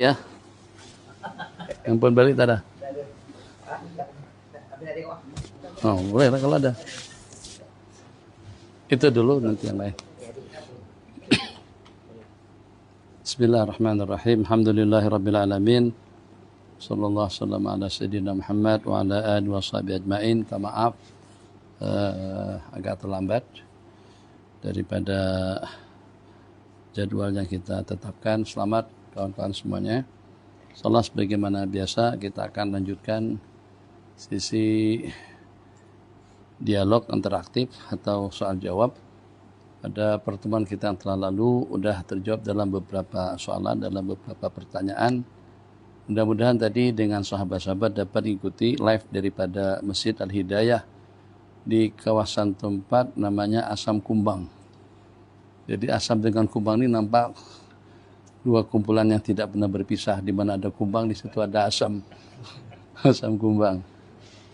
Ya, handphone balik tak ada. Oh, boleh lah kalau ada. Itu dulu, nanti yang lain. Bismillahirrahmanirrahim. Alhamdulillahirrabbilalamin. Sallallahu wasallam ala sayyidina Muhammad wa ala alihi wa sahbihi ajma'in. Maaf agak terlambat daripada jadwal yang kita tetapkan. Selamat kawan-kawan semuanya. Salah sebagaimana biasa kita akan lanjutkan sisi dialog interaktif atau soal jawab. Pada pertemuan kita yang telah lalu sudah terjawab dalam beberapa soalan, dalam beberapa pertanyaan. Mudah-mudahan tadi dengan sahabat-sahabat dapat ikuti live daripada Masjid Al-Hidayah di kawasan tempat namanya Asam Kumbang. Jadi asam dengan kumbang ini nampak dua kumpulan yang tidak pernah berpisah. Di mana ada kumbang, di situ ada asam. Asam kumbang.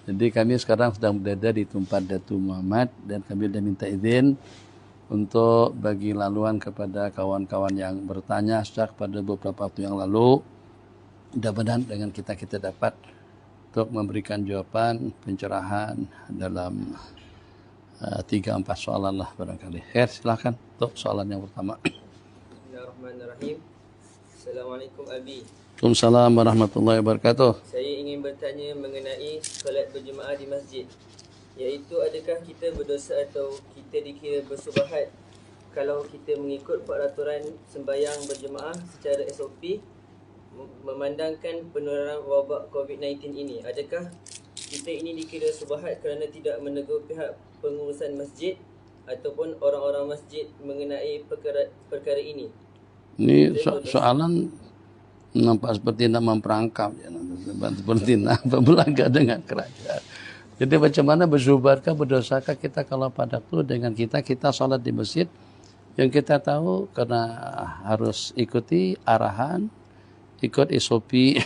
Jadi kami sekarang sedang berada di tempat Datu Muhammad dan kami sudah minta izin untuk bagi laluan kepada kawan-kawan yang bertanya sejak pada beberapa waktu yang lalu. Mudah-mudahan dengan kita dapat untuk memberikan jawaban pencerahan dalam 3-4 soalan lah barangkali. Silakan untuk soalan yang pertama. Bismillahirrahmanirrahim. Assalamualaikum Abi. Waalaikumsalam warahmatullahi wabarakatuh. Saya ingin bertanya mengenai solat berjemaah di masjid. Iaitu adakah kita berdosa atau kita dikira bersubahat kalau kita mengikut peraturan sembahyang berjemaah secara SOP memandangkan penularan wabak COVID-19 ini? Adakah kita ini dikira subahat kerana tidak menegur pihak pengurusan masjid ataupun orang-orang masjid mengenai perkara ini? Ini soalan nampak seperti nak memperangkap, seperti nak berbelaga dengan kerajaan. Jadi macam mana bersubatkah, berdosakah kita kalau pada itu dengan kita salat di masjid yang kita tahu karena harus ikuti arahan, ikut SOP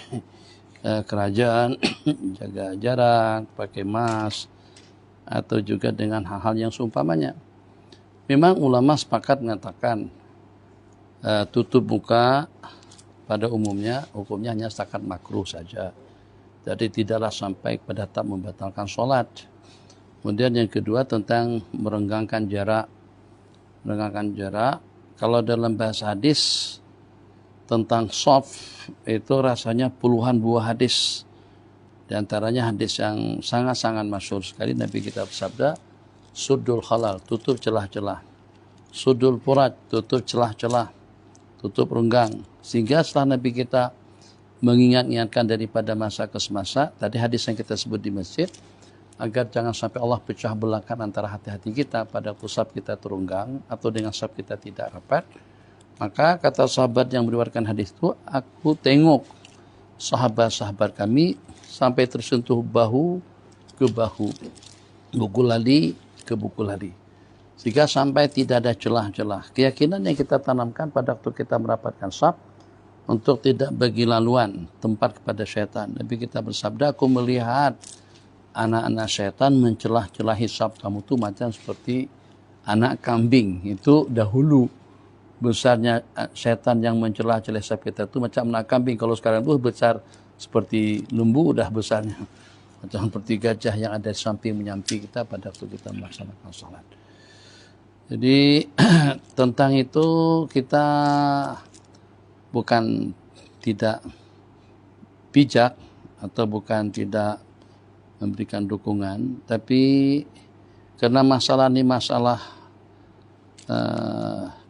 kerajaan, jaga jarak, pakai mask, atau juga dengan hal-hal yang seumpamanya. Memang ulama sepakat mengatakan tutup muka pada umumnya hukumnya hanya setakat makruh saja. Jadi tidaklah sampai pada tahap membatalkan solat. Kemudian yang kedua tentang merenggangkan jarak. Merenggangkan jarak, kalau dalam bahasa hadis tentang shaf itu rasanya puluhan buah hadis. Di antaranya hadis yang sangat-sangat masyhur sekali, Nabi kita bersabda, suddul khalal, tutup celah-celah. Suddul furat, tutup celah-celah, tutup renggang. Sehingga setelah Nabi kita mengingat-ingatkan daripada masa ke semasa, tadi hadis yang kita sebut di masjid, agar jangan sampai Allah pecah belahkan antara hati-hati kita pada pusat kita terunggang atau dengan saf kita tidak rapat. Maka kata sahabat yang meriwayatkan hadis itu, aku tengok sahabat-sahabat kami sampai tersentuh bahu ke bahu, buku lali ke buku lali, sehingga sampai tidak ada celah-celah. Keyakinan yang kita tanamkan pada waktu kita merapatkan saf untuk tidak bagi laluan tempat kepada syaitan. Nabi kita bersabda, aku melihat anak-anak syaitan mencelah-celahi saf kamu itu macam seperti anak kambing. Itu dahulu besarnya syaitan yang mencelah-celah saf kita itu macam anak kambing. Kalau sekarang itu besar seperti lembu, udah besarnya macam seperti gajah yang ada di samping menyampi kita pada waktu kita melaksanakan salat. Jadi tentang itu kita bukan tidak bijak atau bukan tidak memberikan dukungan, tapi karena masalah ini masalah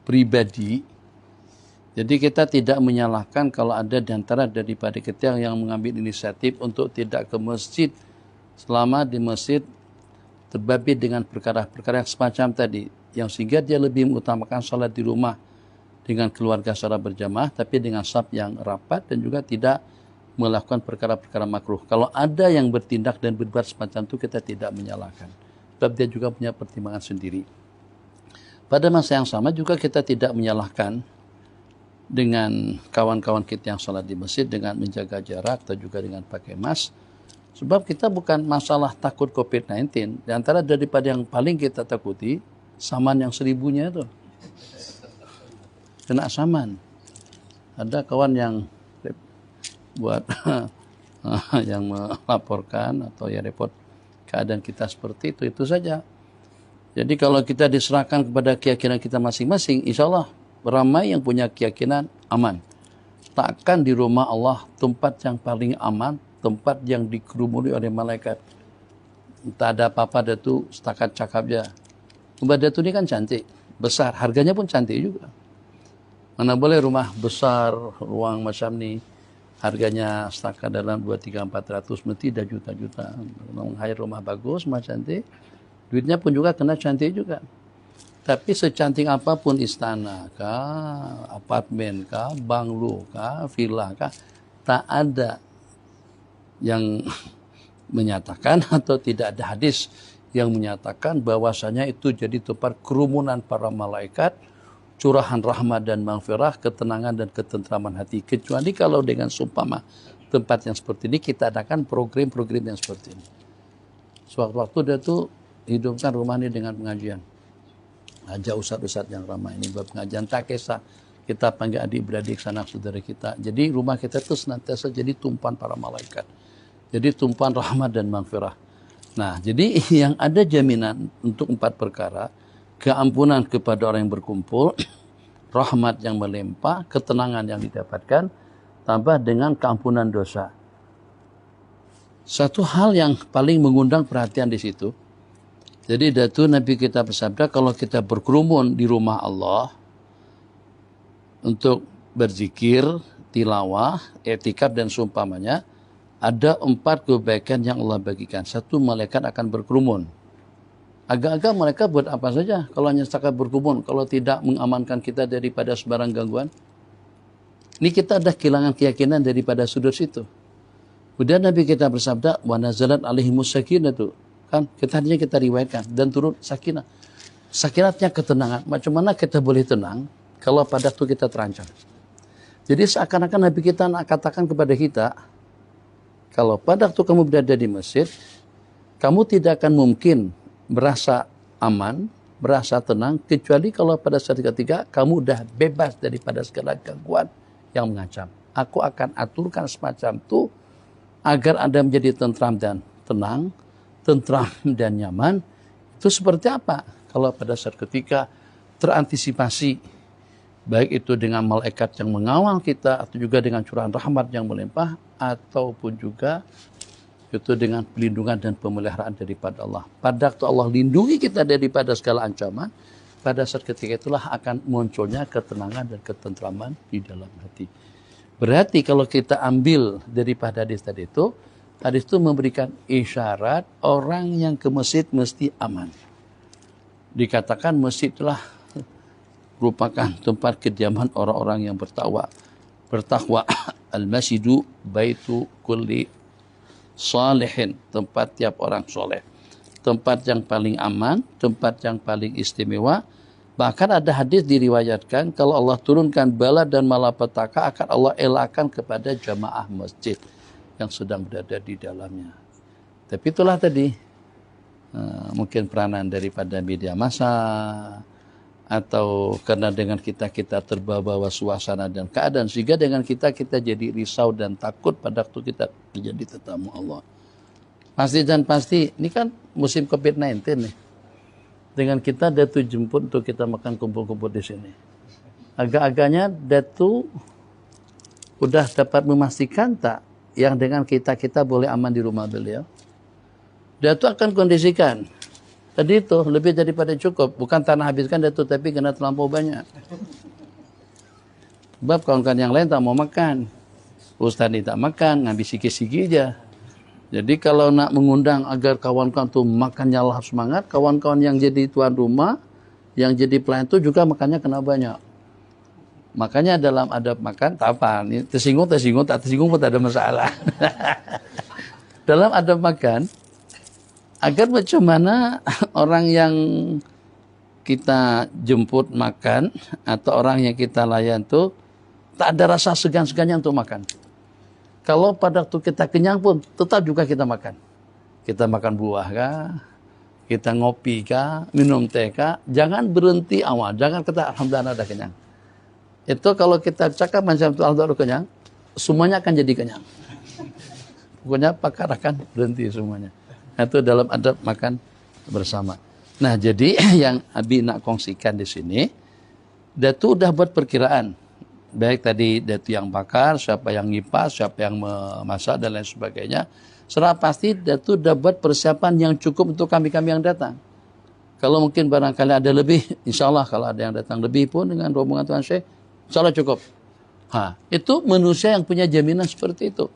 pribadi, jadi kita tidak menyalahkan kalau ada di antara daripada kita yang mengambil inisiatif untuk tidak ke masjid selama di masjid terbabi dengan perkara-perkara yang semacam tadi, yang sehingga dia lebih mengutamakan salat di rumah dengan keluarga secara berjamaah tapi dengan saf yang rapat dan juga tidak melakukan perkara-perkara makruh. Kalau ada yang bertindak dan berbuat semacam itu, kita tidak menyalahkan, sebab dia juga punya pertimbangan sendiri. Pada masa yang sama juga kita tidak menyalahkan dengan kawan-kawan kita yang salat di masjid dengan menjaga jarak atau juga dengan pakai mask, sebab kita bukan masalah takut COVID-19. Di antara daripada yang paling kita takuti, saman yang 1000-nya itu. Kena saman. Ada kawan yang buat yang melaporkan atau ya repot keadaan kita seperti itu saja. Jadi kalau kita diserahkan kepada keyakinan kita masing-masing, insya Allah ramai yang punya keyakinan aman. Takkan di rumah Allah tempat yang paling aman, tempat yang dikerumuni oleh malaikat. Tak ada apa-apa, dia tu setakat cakapnya. Rumah dia tu ni kan cantik, besar, harganya pun cantik juga. Mana boleh rumah besar, ruang macam ni, harganya setakat dalam 2, 3, 400, mesti dah juta-juta. Menghayar rumah bagus, rumah cantik, duitnya pun juga kena cantik juga. Tapi secantik apapun istana kah, apartemen kah, banglo kah, villa kah, tak ada yang menyatakan atau tidak ada hadis yang menyatakan bahwasanya itu jadi tempat kerumunan para malaikat, curahan rahmat dan maghfirah, ketenangan dan ketentraman hati. Kecuali kalau dengan sumpama tempat yang seperti ini kita adakan program-program yang seperti ini. Sewaktu-waktu dia tuh hidupkan rumah ini dengan pengajian. Ajak ustaz-ustaz yang ramai ini buat pengajian, tak kisah kita panggil adik-beradik sanak saudara kita. Jadi rumah kita itu senantiasa jadi tumpuan para malaikat. Jadi tumpuan rahmat dan maghfirah. Nah, jadi yang ada jaminan untuk 4 perkara, keampunan kepada orang yang berkumpul, rahmat yang melimpah, ketenangan yang didapatkan, tambah dengan keampunan dosa. Satu hal yang paling mengundang perhatian di situ, jadi datu Nabi kita bersabda, kalau kita berkerumun di rumah Allah untuk berzikir, tilawah, i'tikaf dan seumpamanya, ada 4 kebaikan yang Allah bagikan. 1, malaikat akan berkerumun. Agak-agak mereka buat apa saja kalau hanya setakat berkerumun, kalau tidak mengamankan kita daripada sebarang gangguan. Ini kita dah kehilangan keyakinan daripada sudut situ. Kemudian Nabi kita bersabda, wa nazalat alaihimus sakinatu. Kan hanya kita riwayatkan dan turun sakinah. Sakinatnya ketenangan. Macam mana kita boleh tenang kalau pada waktu kita terancam? Jadi seakan-akan Nabi kita nak katakan kepada kita, kalau pada waktu kamu berada di masjid, kamu tidak akan mungkin merasa aman, merasa tenang, kecuali kalau pada saat ketiga kamu dah bebas daripada segala gangguan yang mengancam. Aku akan aturkan semacam itu agar Anda menjadi tentram dan tenang, tentram dan nyaman. Itu seperti apa? Kalau pada saat ketika terantisipasi, baik itu dengan malaikat yang mengawal kita, atau juga dengan curahan rahmat yang melimpah, ataupun juga itu dengan pelindungan dan pemeliharaan daripada Allah. Pada waktu Allah lindungi kita daripada segala ancaman, pada saat ketika itulah akan munculnya ketenangan dan ketentraman di dalam hati. Berarti kalau kita ambil daripada hadis tadi itu, hadis itu memberikan isyarat orang yang ke masjid mesti aman. Dikatakan masjid itulah merupakan tempat kediaman orang-orang yang bertakwa. Al-masjidu baitu kulli salihin, tempat tiap orang soleh, tempat yang paling aman, tempat yang paling istimewa. Bahkan ada hadis diriwayatkan kalau Allah turunkan bala dan malapetaka akan Allah elakkan kepada jamaah masjid yang sedang berada di dalamnya. Tapi itulah tadi mungkin peranan daripada media massa, atau karena dengan kita terbawa suasana dan keadaan, sehingga dengan kita jadi risau dan takut pada waktu kita menjadi tetamu Allah. Pasti dan pasti, ini kan musim COVID-19 nih. Dengan kita Datu jemput untuk kita makan kumpul-kumpul di sini. Agak-agaknya Datu udah dapat memastikan tak yang dengan kita boleh aman di rumah beliau. Datu akan kondisikan. Tadi itu lebih daripada cukup. Bukan tanah habiskan Datu, tapi kena terlampau banyak. Sebab kawan-kawan yang lain tak mau makan. Ustaz ni tak makan, ngambil sikit-sikit aja. Jadi kalau nak mengundang agar kawan-kawan tu makannya lah semangat, kawan-kawan yang jadi tuan rumah, yang jadi pelayan tu juga makannya kena banyak. Makanya dalam adab makan, tak apa. Tersinggung, tak tersinggung pun tak ada masalah. Dalam adab makan, agar macam mana orang yang kita jemput makan atau orang yang kita layan tu tak ada rasa segan-segannya untuk makan. Kalau pada waktu kita kenyang pun tetap juga kita makan. Kita makan buah kah? Kita ngopi kah? Minum teh kah? Jangan berhenti awal. Jangan kata alhamdulillah dah kenyang. Itu kalau kita cakap macam tu alhamdulillah kenyang, semuanya akan jadi kenyang. Pokoknya pakar akan berhenti semuanya. Itu dalam adab makan bersama. Nah, jadi yang Abi nak kongsikan di sini, Datu udah buat perkiraan. Baik tadi Datu yang bakar, siapa yang ngipas, siapa yang memasak dan lain sebagainya. Secara pasti Datu udah buat persiapan yang cukup untuk kami-kami yang datang. Kalau mungkin barangkali ada lebih, insya Allah kalau ada yang datang lebih pun dengan rombongan Tuan Syekh, insya Allah cukup. Itu manusia yang punya jaminan seperti itu.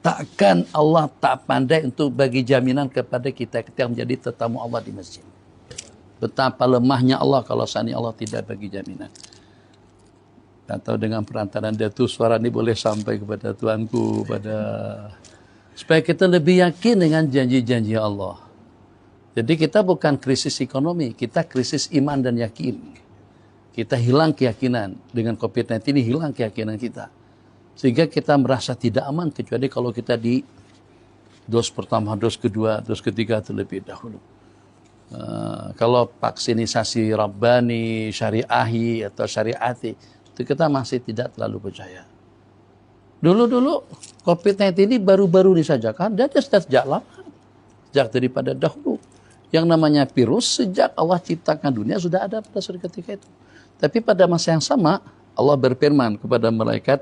Takkan Allah tak pandai untuk bagi jaminan kepada kita yang menjadi tetamu Allah di masjid. Betapa lemahnya Allah kalau seandainya Allah tidak bagi jaminan. Atau dengan perantaraan Datu suara ini boleh sampai kepada Tuanku, supaya kita lebih yakin dengan janji-janji Allah. Jadi kita bukan krisis ekonomi, kita krisis iman dan yakin. Kita hilang keyakinan. Dengan COVID-19 ini hilang keyakinan kita. Sehingga kita merasa tidak aman kecuali kalau kita di dos pertama, dos kedua, dos ketiga terlebih dahulu. Kalau vaksinisasi Rabbani, syariahi atau syariati, itu kita masih tidak terlalu percaya. Dulu COVID-19 ini baru-baru disajakan, dan sejak lama, sejak daripada dahulu. Yang namanya virus sejak Allah ciptakan dunia sudah ada pada suatu ketika itu. Tapi pada masa yang sama Allah berfirman kepada malaikat,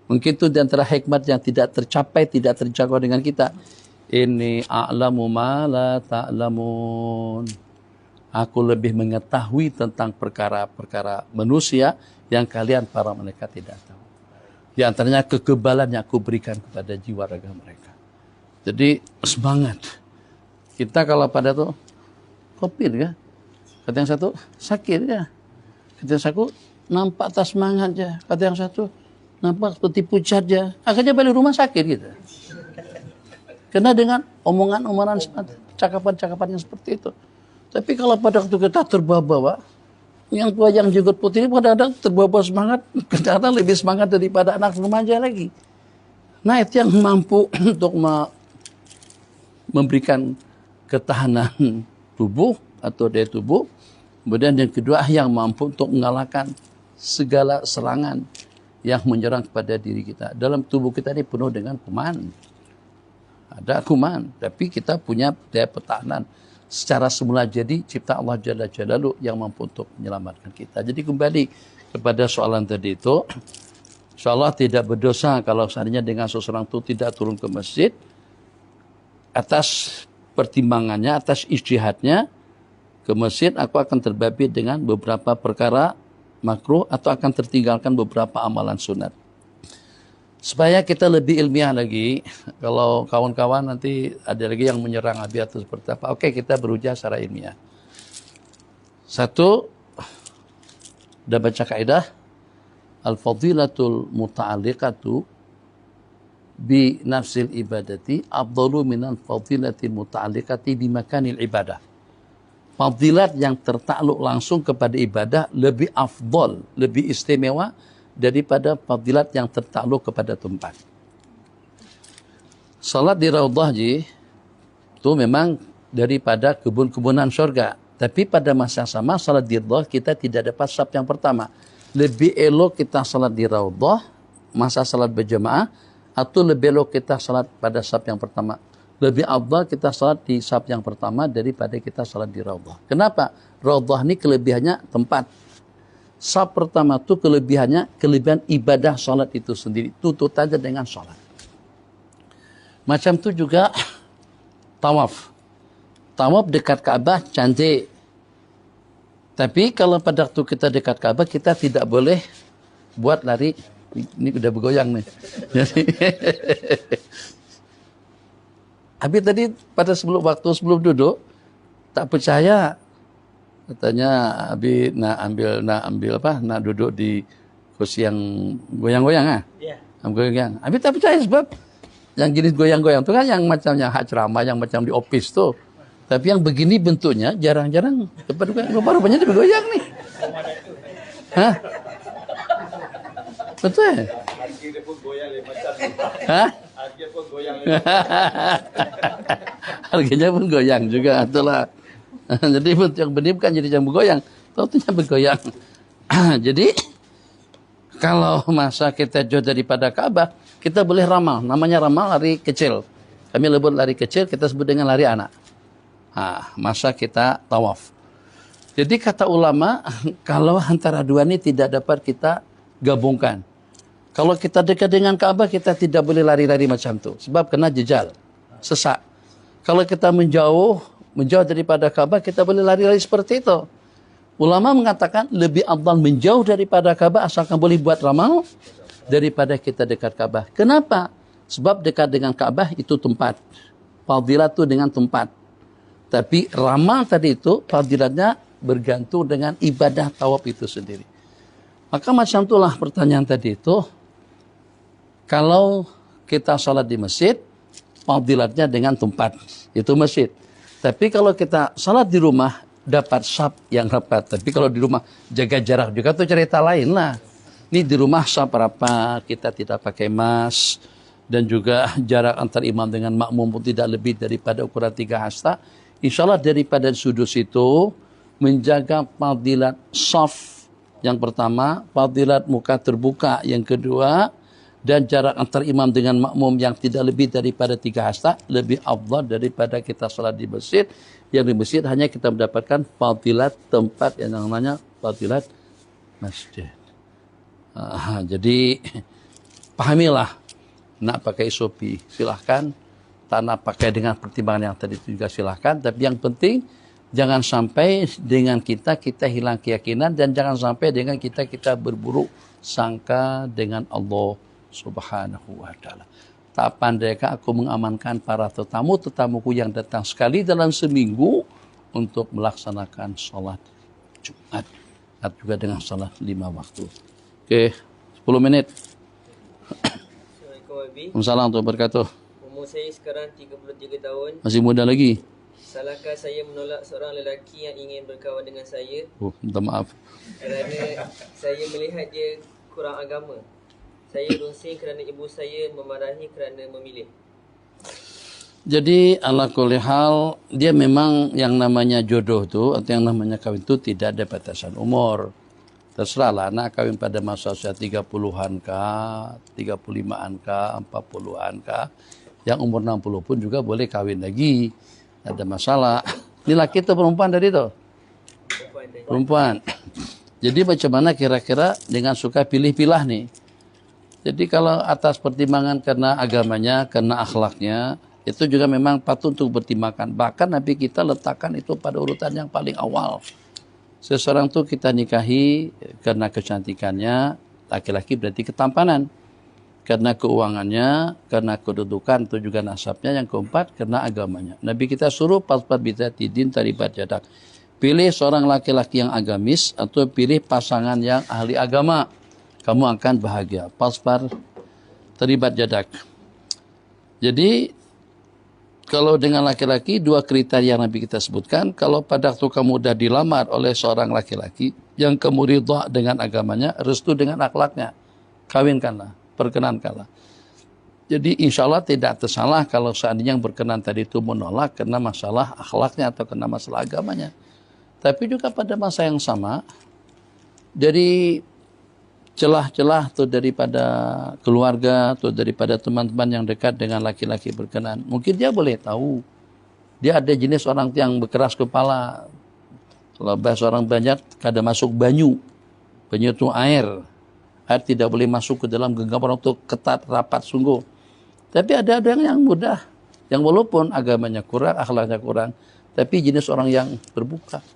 mungkin itu di antara hikmat yang tidak tercapai, tidak terjangkau dengan kita. Inni a'lamu ma la ta'lamun. Aku lebih mengetahui tentang perkara-perkara manusia yang kalian para malaikat tidak tahu. Di antaranya kekebalan yang aku berikan kepada jiwa raga mereka. Jadi semangat. Kita kalau pada tuh COVID ya, kata yang satu sakit ya, kata yang satu nampak tak semangat ya, kata yang satu nampak seperti pucat ya, akhirnya balik rumah sakit gitu. Karena dengan omongan-omongan, cakapan-cakapan yang seperti itu. Tapi kalau pada waktu kita terbawa-bawa, yang tua yang jenggot putih ini kadang-kadang terbawa semangat, kadang-kadang lebih semangat daripada anak remaja lagi. Nah, itu yang mampu untuk memberikan ketahanan tubuh atau daya tubuh. Kemudian yang kedua yang mampu untuk mengalahkan segala serangan yang menyerang kepada diri kita. Dalam tubuh kita ini penuh dengan kuman. Ada kuman, tapi kita punya daya pertahanan. Secara semula jadi cipta Allah Jalla Jalaluhu yang mampu untuk menyelamatkan kita. Jadi kembali kepada soalan tadi itu, insyaallah tidak berdosa kalau seandainya dengan seseorang itu tidak turun ke masjid atas pertimbangannya, atas ijtihadnya ke masjid, aku akan terbabit dengan beberapa perkara makruh atau akan tertinggalkan beberapa amalan sunat. Supaya kita lebih ilmiah lagi, kalau kawan-kawan nanti ada lagi yang menyerang Abi atau seperti apa, oke, kita berujar secara ilmiah. Satu, udah baca kaidah, al-fadilatul muta'alliqatu bi nafsil ibadati afdalu minal fadilatil muta'alliqati bi makanil ibadah. Fadilat yang tertakluk langsung kepada ibadah lebih afdal, lebih istimewa daripada fadilat yang tertakluk kepada tempat. Salat di Raudhah itu memang daripada kebun-kebunan surga. Tapi pada masa yang sama salat di Raudhah kita tidak dapat saf yang pertama. Lebih elok kita salat di Raudhah masa salat berjamaah atau lebih elok kita salat pada saf yang pertama. Lebih afdal kita salat di saf yang pertama daripada kita salat di Raudhah. Kenapa? Raudhah ini kelebihannya tempat. Saf pertama itu kelebihan ibadah salat itu sendiri. Tutut aja dengan salat. Macam itu juga tawaf. Tawaf dekat Ka'bah cantik. Tapi kalau pada waktu kita dekat Ka'bah kita tidak boleh buat lari. Ini udah bergoyang nih. Habis tadi pada waktu sebelum duduk tak percaya. Katanya Abi nak duduk di kursi yang goyang-goyang ah. Iya. Goyang. Abi tak percaya sebab yang jenis goyang-goyang itu kan yang macamnya hak ceramah yang macam di office tuh. Tapi yang begini bentuknya jarang-jarang rupanya dia bergoyang nih. Hah? Betul ya? Harga pun goyang macam. Hah? Harga pun goyang. Harganya pun goyang juga itulah. Jadi yang benih bukan jadi yang bergoyang, tentunya bergoyang. Jadi Kalau masa kita jauh daripada Ka'bah, kita boleh ramal. Namanya ramal lari kecil. Kami lebut lari kecil, kita sebut dengan lari anak. Masa kita tawaf. Jadi kata ulama, kalau antara dua ini tidak dapat kita gabungkan. Kalau kita dekat dengan Ka'bah, kita tidak boleh lari-lari macam tu. Sebab kena jejal, sesak. Kalau kita menjauh daripada Ka'bah, kita boleh lari-lari seperti itu. Ulama mengatakan lebih afdal menjauh daripada Ka'bah asalkan boleh buat ramal daripada kita dekat Ka'bah. Kenapa? Sebab dekat dengan Ka'bah itu tempat. Fadilat itu dengan tempat. Tapi ramal tadi itu fadilatnya bergantung dengan ibadah tawaf itu sendiri. Maka macam itulah pertanyaan tadi itu. Kalau kita salat di masjid, fadilatnya dengan tempat. Itu masjid. Tapi kalau kita salat di rumah, dapat saf yang rapat. Tapi kalau di rumah jaga jarak juga itu cerita lain lah. Ini di rumah saf rapat, kita tidak pakai mask. Dan juga jarak antar imam dengan makmum pun tidak lebih daripada ukuran 3 hasta. InsyaAllah daripada sudut situ, menjaga fadilat saf yang pertama, fadilat muka terbuka yang kedua, dan jarak antar imam dengan makmum yang tidak lebih daripada 3 hasta, lebih afdal daripada kita salat di masjid. Yang di masjid hanya kita mendapatkan fadilat tempat yang namanya fadilat masjid. Jadi pahamilah, nak pakai SOP silahkan, tak nak pakai dengan pertimbangan yang tadi itu juga silahkan. Tapi yang penting jangan sampai dengan kita hilang keyakinan, dan jangan sampai dengan kita berburuk sangka dengan Allah Subhanahu wa ta'ala. Tak pandaikah aku mengamankan para tetamuku yang datang sekali dalam seminggu untuk melaksanakan sholat Jumat, dan juga dengan sholat 5 waktu. Oke, 10 menit. Assalamualaikum Abi. Assalamualaikum warahmatullahi wabarakatuh. Umur saya sekarang 33 tahun. Masih muda lagi. Salahkah saya menolak seorang lelaki yang ingin berkawan dengan saya? Minta maaf. Kerana saya melihat dia kurang agama. Saya rusing kerana ibu saya memarahi kerana memilih. Jadi ala kulli hal, dia memang yang namanya jodoh tu atau yang namanya kawin tu tidak ada batasan umur. Terserahlah nak kawin pada masa usia 30-an kah, 35-an kah, 40-an kah. Yang umur 60 pun juga boleh kawin lagi. Ada masalah. Ini laki atau perempuan tadi tu? Perempuan. Jadi macam mana kira-kira dengan suka pilih-pilah nih? Jadi kalau atas pertimbangan karena agamanya, karena akhlaknya, itu juga memang patut untuk bertimbangkan. Bahkan Nabi kita letakkan itu pada urutan yang paling awal. Seseorang itu kita nikahi karena kecantikannya, laki-laki berarti ketampanan. Karena keuangannya, karena kedudukan, itu juga nasabnya. Yang keempat, karena agamanya. Nabi kita suruh paspat bidati din taribat jadak. Pilih seorang laki-laki yang agamis atau pilih pasangan yang ahli agama. Kamu akan bahagia. Paspat taribat jadak. Jadi, kalau dengan laki-laki, 2 kriteria yang Nabi kita sebutkan. Kalau pada waktu kamu sudah dilamar oleh seorang laki-laki yang kamu ridha dengan agamanya, restu dengan akhlaknya, kawinkanlah, perkenankanlah. Jadi insya Allah tidak tersalah kalau seandainya yang berkenan tadi itu menolak karena masalah akhlaknya atau karena masalah agamanya. Tapi juga pada masa yang sama, dari celah-celah atau daripada keluarga atau daripada teman-teman yang dekat dengan laki-laki berkenan, mungkin dia boleh tahu dia ada jenis orang yang berkeras kepala. Kalau bahasa orang banyak, kadang masuk banyu itu air tidak boleh masuk ke dalam genggaman untuk ketat rapat sungguh. Tapi ada yang mudah, yang walaupun agamanya kurang, akhlaknya kurang, tapi jenis orang yang terbuka,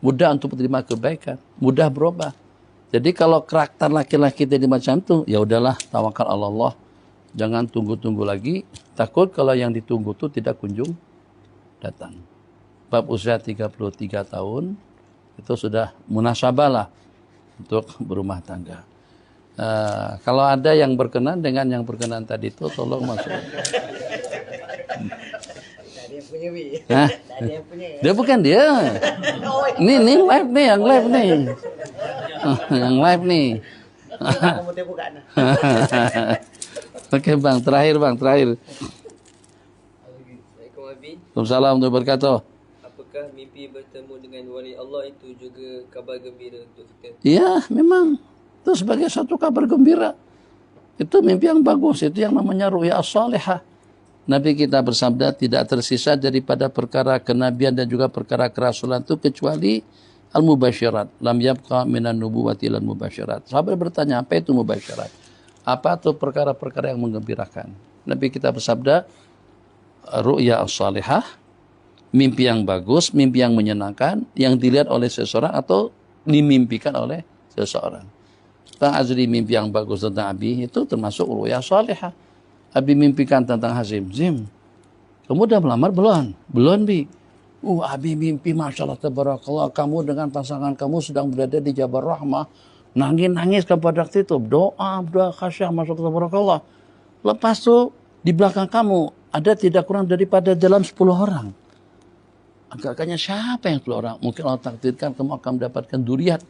mudah untuk menerima kebaikan, mudah berubah. Jadi kalau karakter laki-laki tadi macam tu, ya udahlah, tawakal Allah. Jangan tunggu-tunggu lagi. Takut kalau yang ditunggu tu tidak kunjung datang. Bab usia 33 tahun, itu sudah munasabah lah untuk berumah tangga. Kalau ada yang berkenan dengan yang berkenan tadi itu, tolong masuk. Dia bukan dia. Ini live nih, yang live nih. Yang live nih. Oke bang, terakhir. Assalamualaikum Abi. Waalaikumsalam warahmatullahi wabarakatuh. Apakah mimpi bertemu dengan wali Allah itu juga kabar gembira untuk kita? Ya, memang. Itu sebagai satu kabar gembira. Itu mimpi yang bagus, itu yang namanya ru'ya as-salihah. Nabi kita bersabda tidak tersisa daripada perkara kenabian dan juga perkara kerasulan itu kecuali al-mubasyirat. Lam yabqa minan nubuwati lan mubasyirat. Sahabat bertanya, apa itu mubasyirat? Apa itu perkara-perkara yang menggembirakan? Nabi kita bersabda, ru'ya as-salihah, mimpi yang bagus, mimpi yang menyenangkan, yang dilihat oleh seseorang atau dimimpikan oleh seseorang. Tentang Azri mimpi yang bagus tentang Abi itu termasuk ru'ya as-salihah. Abi mimpikan tentang Hazim. Zim, kamu udah melamar belum? Belum, Bi. Abi mimpi, Masya Allah, tabarakallah, kamu dengan pasangan kamu sedang berada di Jabal Rahmah. Nangis-nangis kepada itu. Doa khasyah, Masya Allah, tabarakallah. Lepas itu, di belakang kamu, ada tidak kurang daripada dalam 10 orang. Agaknya siapa yang 10 orang? Mungkin Allah takdirkan kamu akan mendapatkan duriat.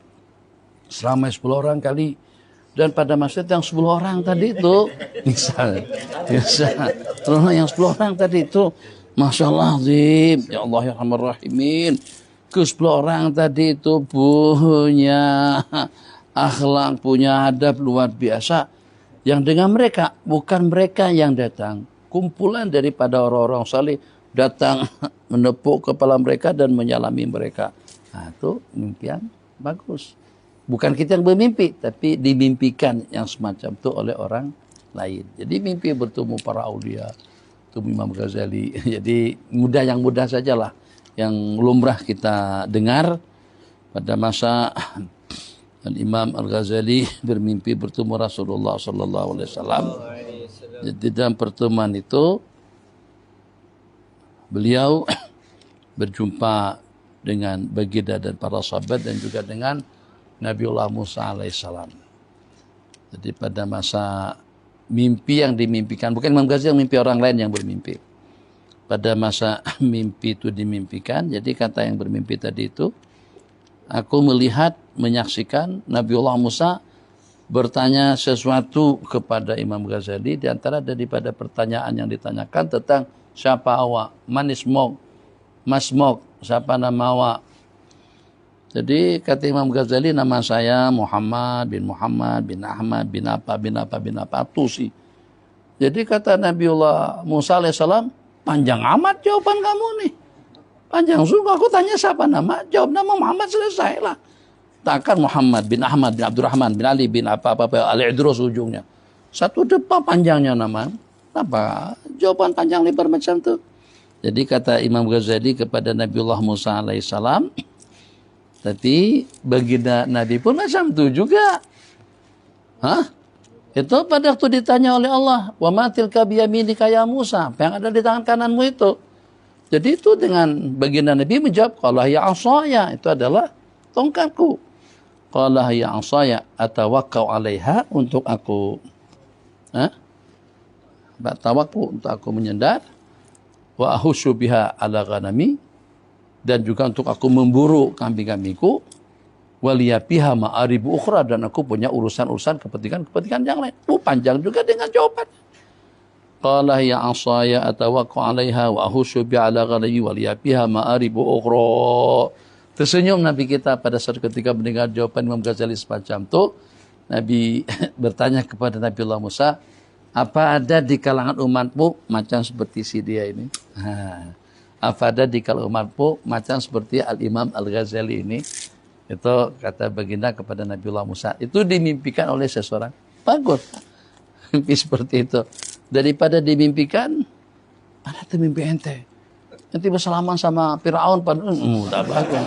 Selama 10 orang kali. Dan pada masa yang 10 orang tadi itu, misalnya, terus yang 10 orang tadi itu, Masya Allah, azim, ya Allah, ya Rahman Rahimin, ke 10 orang tadi itu punya akhlak, punya adab luar biasa. Yang dengan mereka, bukan mereka yang datang, kumpulan daripada orang-orang saleh datang menepuk kepala mereka dan menyalami mereka. Nah, itu mimpi yang bagus. Bukan kita yang bermimpi, tapi dimimpikan yang semacam itu oleh orang lain. Jadi mimpi bertemu para aulia, bertemu Imam Ghazali. Jadi yang mudah sajalah yang lumrah kita dengar pada masa Imam Al-Ghazali bermimpi bertemu Rasulullah sallallahu alaihi wasallam. Jadi dalam pertemuan itu beliau berjumpa dengan baginda dan para sahabat dan juga dengan Nabiullah Musa alaihissalam. Jadi pada masa mimpi yang dimimpikan, bukan Imam Ghazali yang mimpi, orang lain yang bermimpi. Pada masa mimpi itu dimimpikan, jadi kata yang bermimpi tadi itu, aku melihat, menyaksikan Nabiullah Musa bertanya sesuatu kepada Imam Ghazali, di antara daripada pertanyaan yang ditanyakan tentang siapa awak, manismok, masmok, siapa nama awak. Jadi kata Imam Ghazali, nama saya Muhammad bin Ahmad bin apa Tusi. Jadi kata Nabiullah Musa alaihissalam, panjang amat jawaban kamu nih. Panjang sungguh, aku tanya siapa nama, jawab nama Muhammad, selesai lah. Takkan Muhammad bin Ahmad bin Abdurrahman bin Ali bin apa Al-Idrus ujungnya. Satu depa panjangnya nama. Apa jawaban panjang lebar macam tu? Jadi kata Imam Ghazali kepada Nabiullah Musa alaihissalam, tapi baginda Nabi pun macam tu juga. Itu pada waktu ditanya oleh Allah, wa ma tilka biyaminika ya Musa, apa yang ada di tangan kananmu itu? Jadi itu dengan baginda Nabi menjawab, qala ya asaya, itu adalah tongkatku. Qala ya asaya atawakkau 'alaiha, untuk aku tawakku, untuk aku menyandar, wa ahusyu biha 'ala ghanami, dan juga untuk aku memburu kambing-kambingku, waliyapiha ma'aribu ukhra, dan aku punya urusan-urusan kepentingan yang lain. Panjang juga dengan jawaban. Qala ya asaya atawaqqu 'alaiha wa ahusyu bi 'ala ghanami waliyapiha ma'aribu ukhra. Tersenyum Nabi kita pada suatu ketika mendengar jawaban Imam Ghazali semacam itu. Nabi bertanya kepada Nabiullah Musa, apa ada di kalangan umatmu macam seperti si dia ini? Apa ada di kalangan umatmu macam seperti Al-Imam Al-Ghazali ini? Itu kata baginda kepada Nabiullah Musa. Itu dimimpikan oleh seseorang. Bagus. Mimpi seperti itu. Daripada dimimpikan, mana itu mimpi ente? Nanti bersalaman sama Fir'aun. Tak bagus.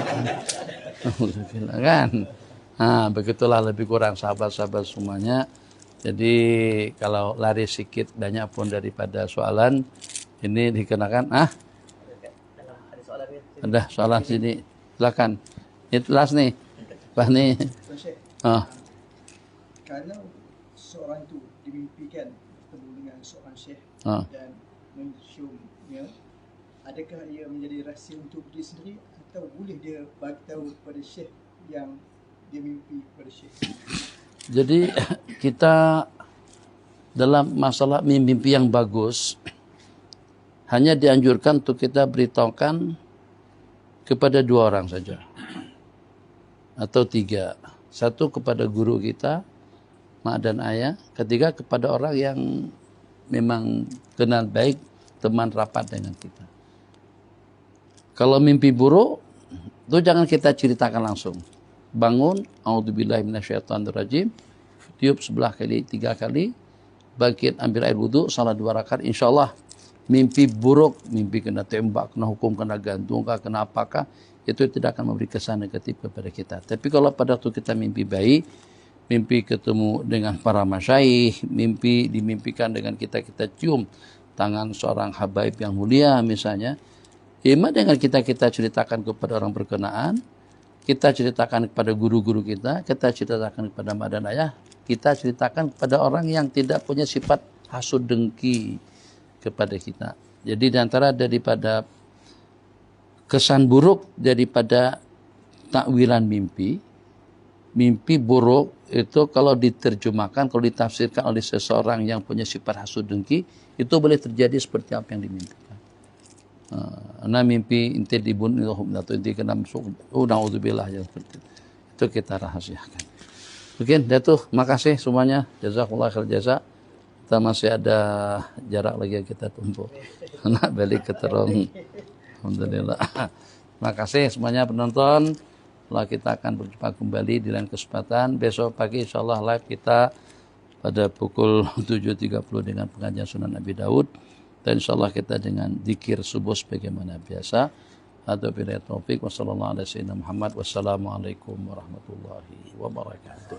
Kan? Nah, begitulah lebih kurang sahabat-sahabat semuanya. Jadi kalau lari sedikit banyak pun daripada soalan, ini dikenakan. Ada soalan sini, silakan. Itu last nih, Pak nih. Kalau seorang itu dimimpikan bertemu dengan seorang syekh dan menciumnya, adakah ia menjadi rahsia untuk dia sendiri atau boleh dia bagi tahu kepada syekh yang dia mimpi kepada syekh? Jadi kita dalam masalah mimpi yang bagus hanya dianjurkan untuk kita beritahukan kepada 2 orang saja atau 3. 1 kepada guru kita, mak dan ayah. Ketiga, kepada orang yang memang kenal baik, teman rapat dengan kita. Kalau mimpi buruk, itu jangan kita ceritakan langsung. Bangun, a'udzubillahi minasyaitonirrajim, tiup sebelah kali, 3 kali, bangkit ambil air wudu, salat 2 rakaat, insyaallah mimpi buruk, mimpi kena tembak, kena hukum, kena gantung, kena apakah, itu tidak akan memberi kesan negatif kepada kita. Tapi kalau pada waktu kita mimpi baik, mimpi ketemu dengan para masyaikh, mimpi dimimpikan dengan kita cium tangan seorang habaib yang mulia misalnya, ima dengan kita ceritakan kepada orang berkenaan, kita ceritakan kepada guru-guru kita ceritakan kepada mak dan ayah, kita ceritakan kepada orang yang tidak punya sifat hasud dengki kepada kita. Jadi diantara daripada kesan buruk daripada takwilan mimpi buruk itu kalau diterjemahkan, kalau ditafsirkan oleh seseorang yang punya sifat hasud dengki, itu boleh terjadi seperti apa yang dimimpikan. Nah mimpi inti dibunuh atau inti kena masuk, naudzubillah ya, seperti itu kita rahasiakan. Mungkin itu, makasih semuanya, jazakallah khair jaza. Kita masih ada jarak lagi yang kita tempuh. Nak balik ke terong. Alhamdulillah. Makasih semuanya penonton. Lah kita akan berjumpa kembali di lain kesempatan. Besok pagi insyaallah live kita pada pukul 7.30 dengan pengajian Sunan Abi Daud. Dan insyaallah kita dengan zikir subuh sebagaimana biasa. Wabillahi taufik wasallallahu alaihi Muhammad. Wassalamualaikum warahmatullahi wabarakatuh.